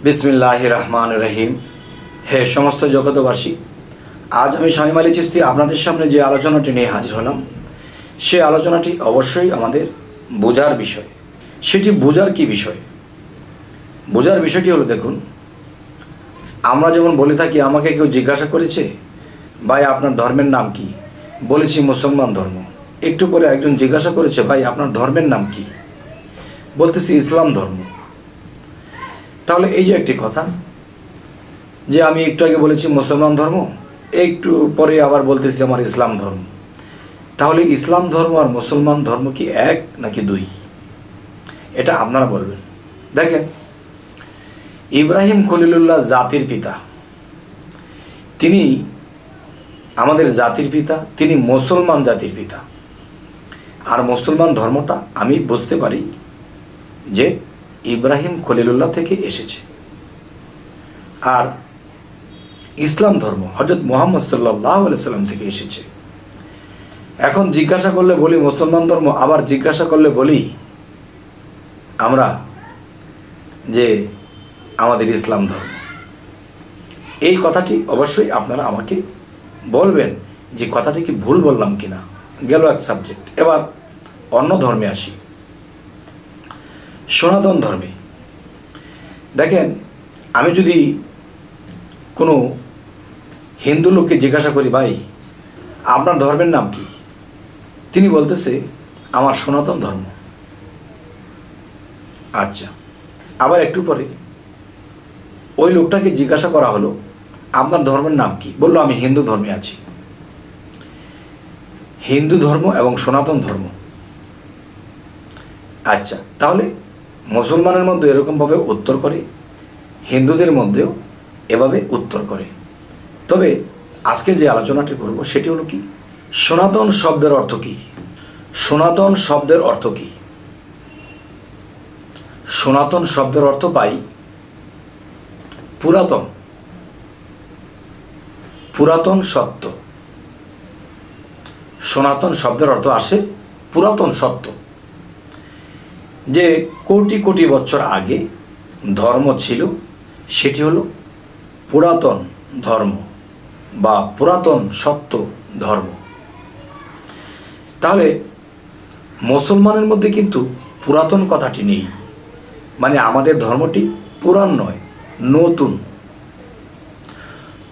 বিসমিল্লাহির রহমানির রহিম। হে সমস্ত জগতবাসী, আজ আমি শামীম আলী চিশতি আপনাদের সামনে যে আলোচনাটি নিয়ে হাজির হলাম, সে আলোচনাটি অবশ্যই আমাদের বোঝার বিষয়। সেটি বোঝার কি বিষয়? বোঝার বিষয়টি হলো, দেখুন, আমরা যেমন বলে থাকি, আমাকে কেউ জিজ্ঞাসা করেছে, ভাই আপনার ধর্মের নাম কি? বলেছি মুসলমান ধর্ম। একটু পরে একজন জিজ্ঞাসা করেছে, ভাই আপনার ধর্মের নাম কি? বলতেছি ইসলাম ধর্ম। তাহলে এই যে একটি কথা, যে আমি একটু আগে বলেছি মুসলমান ধর্ম, একটু পরে আবার বলতেছি আমার ইসলাম ধর্ম। তাহলে ইসলাম ধর্ম আর মুসলমান ধর্ম কি এক নাকি দুই? এটা আপনারা বলবেন। দেখেন, ইব্রাহিম খলিলুল্লাহ জাতির পিতা, তিনি আমাদের জাতির পিতা, তিনি মুসলমান জাতির পিতা। আর মুসলমান ধর্মটা আমি বুঝতে পারি যে ইব্রাহিম খলিলুল্লাহ থেকে এসেছে। আর ইসলাম ধর্ম হযরত মুহাম্মদ সাল্লাল্লাহু আলাইহি সাল্লাম থেকে এসেছে। এখন জিজ্ঞাসা করলে বলি মুসলমান ধর্ম, আবার জিজ্ঞাসা করলে বলি আমরা যে আমাদের ইসলাম ধর্ম। এই কথাটি অবশ্যই আপনারা আমাকে বলবেন যে কথাটি কি ভুল বললাম কিনা। গেল এক সাবজেক্ট। এবার অন্য ধর্মে আসি, সনাতন ধর্মে। দেখেন, আমি যদি কোনো হিন্দু লোককে জিজ্ঞাসা করি, ভাই আপনার ধর্মের নাম কি? তিনি বলতেছে আমার সনাতন ধর্ম। আচ্ছা, আবার একটু পরে ওই লোকটাকে জিজ্ঞাসা করা হলো, আপনার ধর্মের নাম কি? বললো আমি হিন্দু ধর্মে আছি। হিন্দু ধর্ম এবং সনাতন ধর্ম। আচ্ছা, তাহলে মুসলমানের মধ্যে এরকমভাবে উত্তর করে, হিন্দুদের মধ্যেও এভাবে উত্তর করে। তবে আজকে যে আলোচনাটি করব সেটি হলো কি, সনাতন শব্দের অর্থ কি? সনাতন শব্দের অর্থ কি? সনাতন শব্দের অর্থ পাই পুরাতন, পুরাতন সত্য। সনাতন শব্দের অর্থ আসে পুরাতন সত্য। যে কোটি কোটি বছর আগে ধর্ম ছিল, সেটি হলো পুরাতন ধর্ম বা পুরাতন সত্য ধর্ম। তাহলে মুসলমানের মধ্যে কিন্তু পুরাতন কথাটি নেই, মানে আমাদের ধর্মটি পুরাণ নয়, নতুন।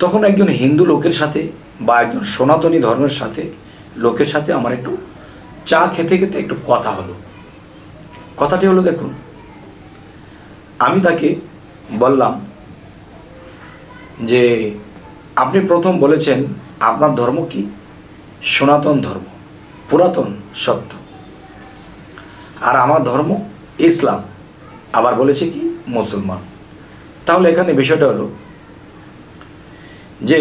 তখন একজন হিন্দু লোকের সাথে বা একজন সনাতনী ধর্মের সাথে লোকের সাথে আমার একটু চা খেতে খেতে একটু কথা হলো। কথাটি হলো, দেখুন, আমি তাকে বললাম যে আপনি প্রথম বলেছেন আপনার ধর্ম কি? সনাতন ধর্ম, পুরাতন সত্য। আর আমার ধর্ম ইসলাম, আবার বলেছে কি মুসলমান। তাহলে এখানে বিষয়টা হলো যে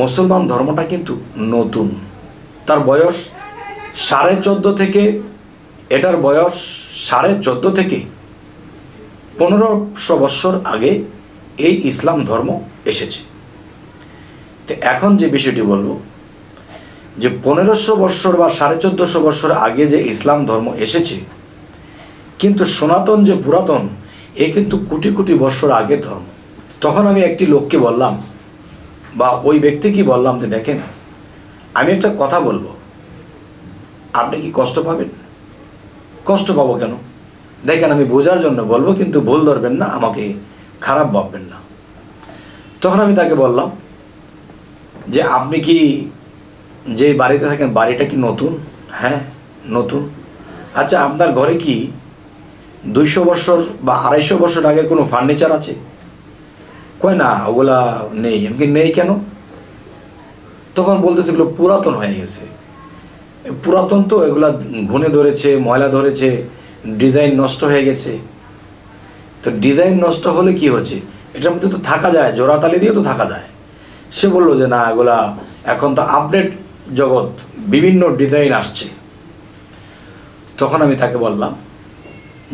মুসলমান ধর্মটা কিন্তু নতুন। তার বয়স 14.5 থেকে, এটার বয়স 14.5 থেকে 1500 বৎসর আগে এই ইসলাম ধর্ম এসেছে। তো এখন যে বিষয়টি বলবো, যে 1500 বৎসর বা 1450 বৎসর আগে যে ইসলাম ধর্ম এসেছে, কিন্তু সনাতন যে পুরাতন, এ কিন্তু কোটি কোটি বৎসর আগের ধর্ম। তখন আমি একটি লোককে বললাম, বা ওই ব্যক্তিকে বললাম, যে দেখেন, আমি একটা কথা বলবো, আপনি কি কষ্ট পাবেন? কষ্ট পাবো কেন? দেখেন, আমি বোঝার জন্য বলবো, কিন্তু ভুল ধরবেন না, আমাকে খারাপ ভাববেন না। তখন আমি তাকে বললাম যে আপনি কি যে বাড়িতে থাকেন, বাড়িটা কি নতুন? হ্যাঁ, নতুন। আচ্ছা, আপনার ঘরে কি 200 বছর বা 250 বছর আগের কোনো ফার্নিচার আছে? কয় না, ওগুলা নেই। আমি কি নেই কেন? তখন বলতেছে এগুলো পুরাতন হয়ে গেছে। পুরাতন তো, এগুলা ঘুণে ধরেছে, ময়লা ধরেছে, ডিজাইন নষ্ট হয়ে গেছে। তো ডিজাইন নষ্ট হলে কি হচ্ছে? এটার মধ্যে তো থাকা যায়, জোড়াতালি দিয়ে তো থাকা যায়। সে বললো যে না, এগুলা এখন তো আপডেট জগৎ, বিভিন্ন ডিজাইন আসছে। তখন আমি তাকে বললাম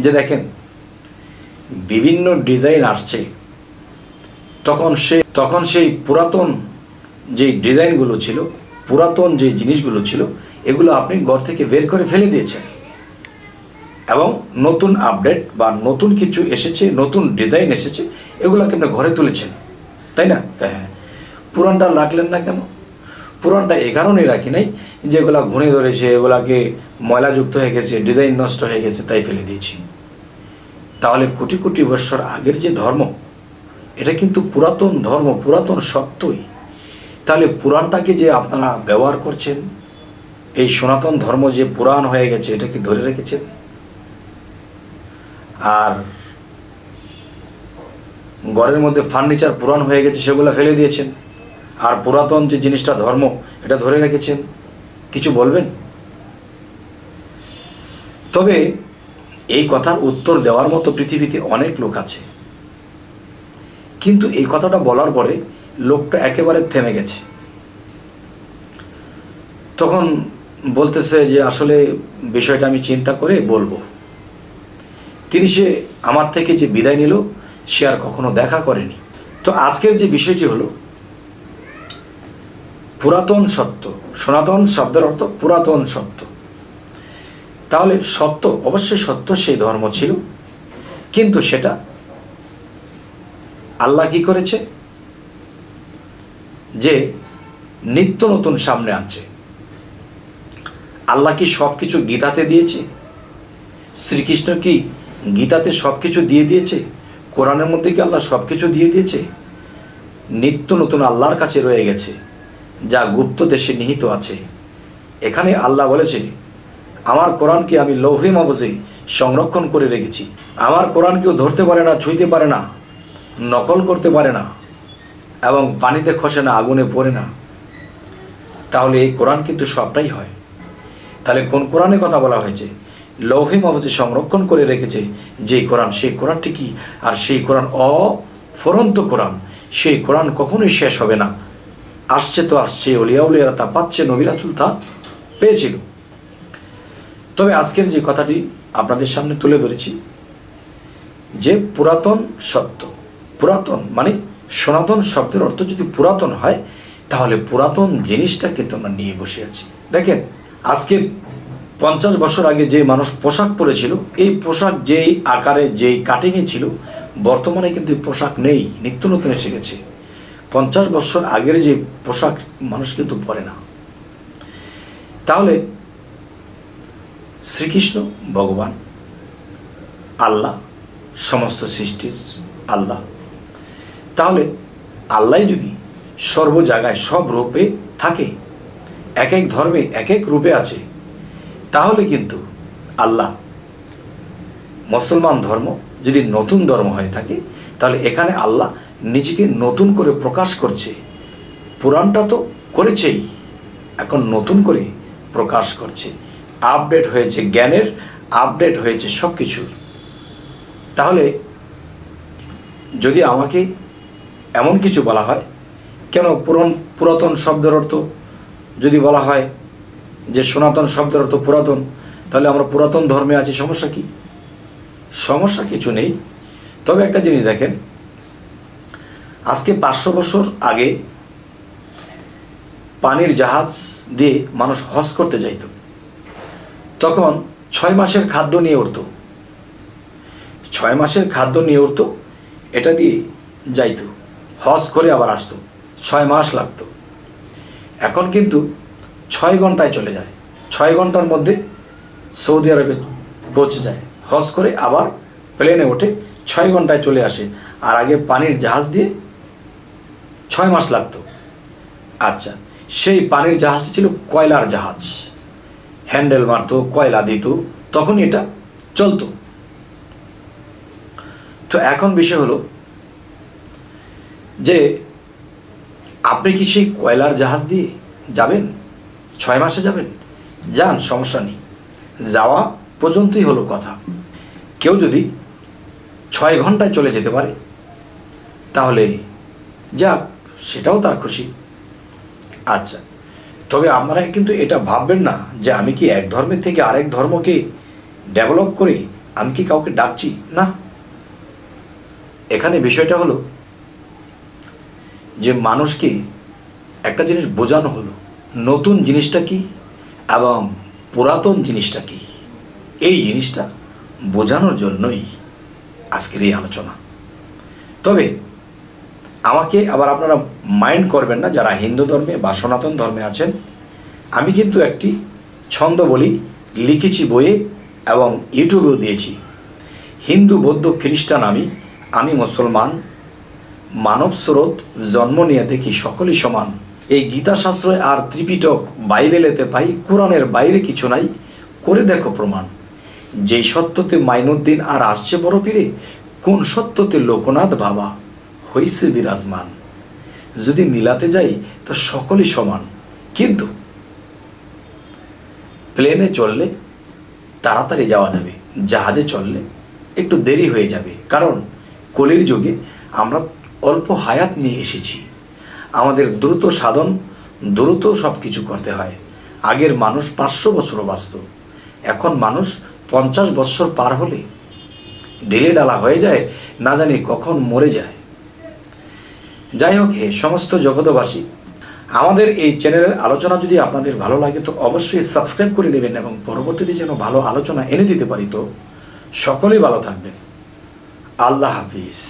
যে দেখেন, বিভিন্ন ডিজাইন আসছে, তখন সেই পুরাতন যে ডিজাইনগুলো ছিল, পুরাতন যে জিনিসগুলো ছিল, এগুলো আপনি ঘর থেকে বের করে ফেলে দিয়েছেন। এবং নতুন আপডেট বা নতুন কিছু এসেছে, নতুন ডিজাইন এসেছে, এগুলোকে আপনি ঘরে তুলেছেন, তাই না? হ্যাঁ, পুরানটা রাখলেন না কেন? পুরানটা এ কারণেই রাখি নাই যে এগুলা ঘুরে ধরেছে, এগুলাকে ময়লাযুক্ত হয়ে গেছে, ডিজাইন নষ্ট হয়ে গেছে, তাই ফেলে দিয়েছি। তাহলে কোটি কোটি বৎসর আগের যে ধর্ম, এটা কিন্তু পুরাতন ধর্ম, পুরাতন সত্যই। তাহলে পুরাণটাকে যে আপনারা ব্যবহার করছেন, এই সনাতন ধর্ম যে পুরাণ হয়ে গেছে, এটা কি ধরে রেখেছেন? আর ঘরের মধ্যে ফার্নিচার পুরাণ হয়ে গেছে, সেগুলো ফেলে দিয়েছেন। আর পুরাতন যে জিনিসটা ধর্ম, এটা ধরে রেখেছেন। কিছু বলবেন? তবে এই কথার উত্তর দেওয়ার মতো পৃথিবীতে অনেক লোক আছে, কিন্তু এই কথাটা বলার পরে লোকটা একেবারে থেমে গেছে। তখন বলতেছে যে আসলে বিষয়টা আমি চিন্তা করে বলবো। সে আমার থেকে যে বিদায় নিল, সে আর কখনো দেখা করেনি। তো আজকের যে বিষয়টি হলো পুরাতন সত্য। সনাতন শব্দের অর্থ পুরাতন সত্য। তাহলে সত্য, অবশ্যই সত্য, সেই ধর্ম ছিল, কিন্তু সেটা আল্লাহ কি করেছে যে নিত্য নতুন সামনে আনছে। আল্লাহ কি সব কিছু গীতাতে দিয়েছে? শ্রীকৃষ্ণ কি গীতাতে সব কিছু দিয়ে দিয়েছে? কোরআনের মধ্যে কি আল্লাহ সব কিছু দিয়ে দিয়েছে? নিত্য নতুন আল্লাহর কাছে রয়ে গেছে, যা গুপ্ত দেশে নিহিত আছে। এখানে আল্লাহ বলেছে, আমার কোরআনকে আমি লৌহে মাহফুজে সংরক্ষণ করে রেখেছি। আমার কোরআন কেউ ধরতে পারে না, ছুঁইতে পারে না, নকল করতে পারে না, এবং পানিতে খসে না, আগুনে পড়ে না। তাহলে এই কোরআন কিন্তু সবটাই হয়। তাহলে কোন কোরআনের কথা বলা হয়েছে? লৌহে মাহফুজে সংরক্ষণ করে রেখেছে যেই কোরআন, সেই কোরআনটি কি? আর সেই কোরআন অফুরন্ত কোরআন। সেই কোরআন কখনোই শেষ হবে না। আসছে তো আসছে, অলিয়া উলিয়ারা তা পাচ্ছে, নবী রাসূল তা পেয়েছিল। তবে আজকের যে কথাটি আপনাদের সামনে তুলে ধরেছি, যে পুরাতন সত্য, পুরাতন মানে সনাতন শব্দের অর্থ যদি পুরাতন হয়, তাহলে পুরাতন জিনিসটা কিন্তু আমরা নিয়ে বসে আছি। দেখেন, আজকে 50 বছর আগে যে মানুষ পোশাক পরেছিল, এই পোশাক যেই আকারে, যেই কাটিংয়ে ছিল, বর্তমানে কিন্তু পোশাক নেই, নিত্য নতুন এসে গেছে। 50 বছর আগের যে পোশাক মানুষ কিন্তু পরে না। তাহলে শ্রীকৃষ্ণ ভগবান, আল্লাহ, সমস্ত সৃষ্টির আল্লাহ। তাহলে আল্লাহ যদি সর্ব জায়গায় সব রূপে থাকে, এক এক ধর্মে এক এক রূপে আছে, তাহলে কিন্তু আল্লাহ, মুসলমান ধর্ম যদি নতুন ধর্ম হয়ে থাকে, তাহলে এখানে আল্লাহ নিজেকে নতুন করে প্রকাশ করছে। পুরাণটা তো করেছেই, এখন নতুন করে প্রকাশ করছে। আপডেট হয়েছে জ্ঞানের, আপডেট হয়েছে সব কিছুর। তাহলে যদি আমাকে এমন কিছু বলা হয়, কেন পুরাতন শব্দের অর্থ যদি বলা হয় যে সনাতন শব্দের অর্থ পুরাতন, তাহলে আমরা পুরাতন ধর্মে আছি, সমস্যা কি? সমস্যা কিছু নেই। তবে একটা জিনিস দেখেন, আজকে 500 বছর আগে পানির জাহাজ দিয়ে মানুষ হজ করতে যাইত। তখন 6 মাসের খাদ্য নিয়ে উঠত, 6 মাসের খাদ্য নিয়ে উঠত, এটা দিয়ে যাইত, হজ করে আবার আসতো, 6 মাস লাগতো। এখন কিন্তু 6 ঘন্টায় চলে যায়, 6 ঘন্টার মধ্যে সৌদি আরবে পৌঁছে যায়, হজ করে আবার প্লেনে ওঠে, 6 ঘন্টায় চলে আসে। আর আগে পানির জাহাজ দিয়ে 6 মাস লাগতো। আচ্ছা, সেই পানির জাহাজটি ছিল কয়লার জাহাজ, হ্যান্ডেল মারতো, কয়লা দিত, তখন এটা চলতো। তো এখন বিষয় হলো যে আপনি কি সেই কয়লার জাহাজ দিয়ে যাবেন? 6 মাসে যাবেন? যান, সমস্যা নেই, যাওয়া পর্যন্তই হলো কথা। কেউ যদি 6 ঘন্টায় চলে যেতে পারে, তাহলে যাক, সেটাও তার খুশি। আচ্ছা, তবে আপনারা কিন্তু এটা ভাববেন না যে আমি কি এক ধর্মের থেকে আরেক ধর্মকে ডেভেলপ করে আমি কি কাউকে ডাকছি, না। এখানে বিষয়টা হলো যে মানুষকে একটা জিনিস বোঝানো হলো, নতুন জিনিসটা কি এবং পুরাতন জিনিসটা কি, এই জিনিসটা বোঝানোর জন্যই আজকের এই আলোচনা। তবে আমাকে আবার আপনারা মাইন্ড করবেন না যারা হিন্দু ধর্মে বা সনাতন ধর্মে আছেন। আমি কিন্তু একটি ছন্দ বলি লিখেছি বইয়ে এবং ইউটিউবেও দিয়েছি। হিন্দু বৌদ্ধ খ্রিস্টান আমি মুসলমান, মানব স্রোত জন্ম নিয়ে দেখি সকলই সমান। এই গীতা শাস্ত্রে আর ত্রিপিটক বাইবেলেতে পাই, কোরআনের বাইরে কিছু নাই, করে দেখো প্রমাণ। যেই সত্যতে মাইনুদ্দিন আর আসছে বড় পীরে, কোন সত্যতে লোকনাথ বাবা হইছে বিরাজমান। যদি মিলাতে যাই তো সকলই সমান, কিন্তু প্লেনে চললে তাড়াতাড়ি যাওয়া যাবে, জাহাজে চললে একটু দেরি হয়ে যাবে। কারণ কলির যুগে আমরা অল্প হায়াত নিয়ে এসেছি, আমাদের দ্রুত সাধন, দ্রুত সব কিছু করতে হয়। আগের মানুষ 500 বছরও বাঁচত, এখন মানুষ 50 বছর পার হলে ঢিলে ডালা হয়ে যায়, না জানি কখন মরে যায়। যাই হোক, হে সমস্ত জগতবাসী, আমাদের এই চ্যানেলের আলোচনা যদি আপনাদের ভালো লাগে তো অবশ্যই সাবস্ক্রাইব করে নেবেন এবং পরবর্তীতে যেন ভালো আলোচনা এনে দিতে পারি। তো সকলেই ভালো থাকবেন। আল্লাহ হাফিজ।